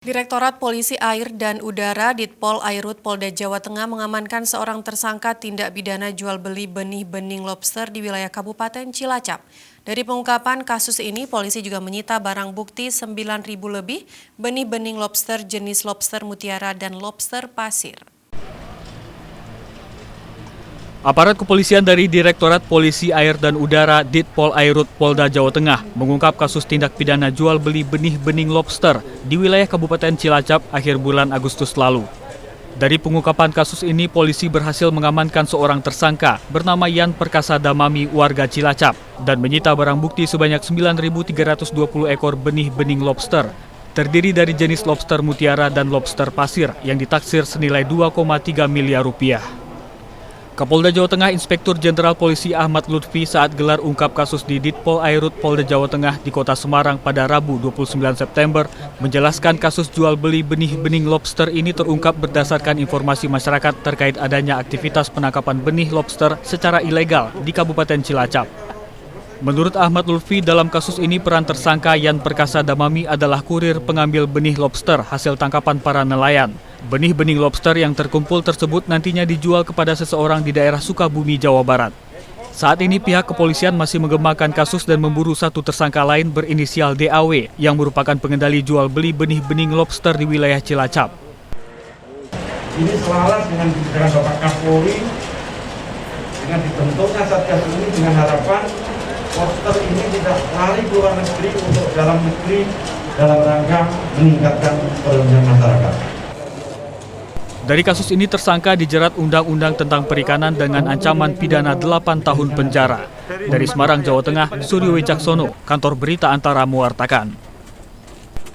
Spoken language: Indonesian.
Direktorat Polisi Air dan Udara Ditpol Airut Polda Jawa Tengah mengamankan seorang tersangka tindak pidana jual beli benih-bening lobster di wilayah Kabupaten Cilacap. Dari pengungkapan kasus ini, polisi juga menyita barang bukti 9.000 lebih benih-bening lobster jenis lobster mutiara dan lobster pasir. Aparat kepolisian dari Direktorat Polisi Air dan Udara Ditpol Airut Polda Jawa Tengah mengungkap kasus tindak pidana jual beli benih-bening lobster di wilayah Kabupaten Cilacap akhir bulan Agustus lalu. Dari pengungkapan kasus ini, polisi berhasil mengamankan seorang tersangka bernama Yan Perkasa Damami warga Cilacap dan menyita barang bukti sebanyak 9.320 ekor benih-bening lobster, terdiri dari jenis lobster mutiara dan lobster pasir yang ditaksir senilai 2,3 miliar rupiah. Kapolda Jawa Tengah Inspektur Jenderal Polisi Ahmad Lutfi saat gelar ungkap kasus di Ditpol Airut Polda Jawa Tengah di Kota Semarang pada Rabu 29 September menjelaskan kasus jual beli benih-bening lobster ini terungkap berdasarkan informasi masyarakat terkait adanya aktivitas penangkapan benih lobster secara ilegal di Kabupaten Cilacap. Menurut Ahmad Lutfi, dalam kasus ini peran tersangka Yan Perkasa Damami adalah kurir pengambil benih lobster hasil tangkapan para nelayan. Benih-benih lobster yang terkumpul tersebut nantinya dijual kepada seseorang di daerah Sukabumi, Jawa Barat. Saat ini pihak kepolisian masih mengembangkan kasus dan memburu satu tersangka lain berinisial DAW yang merupakan pengendali jual beli benih-benih lobster di wilayah Cilacap. Ini selaras dengan kebijakan Bapak Kapolri dengan dibentuknya Satgas ini dengan harapan lobster ini tidak lari ke luar negeri untuk dalam negeri dalam rangka meningkatkan perekonomian masyarakat. Dari kasus ini tersangka dijerat Undang-Undang tentang Perikanan dengan ancaman pidana 8 tahun penjara. Dari Semarang, Jawa Tengah, Suryo Wicaksono, Kantor Berita Antara mewartakan.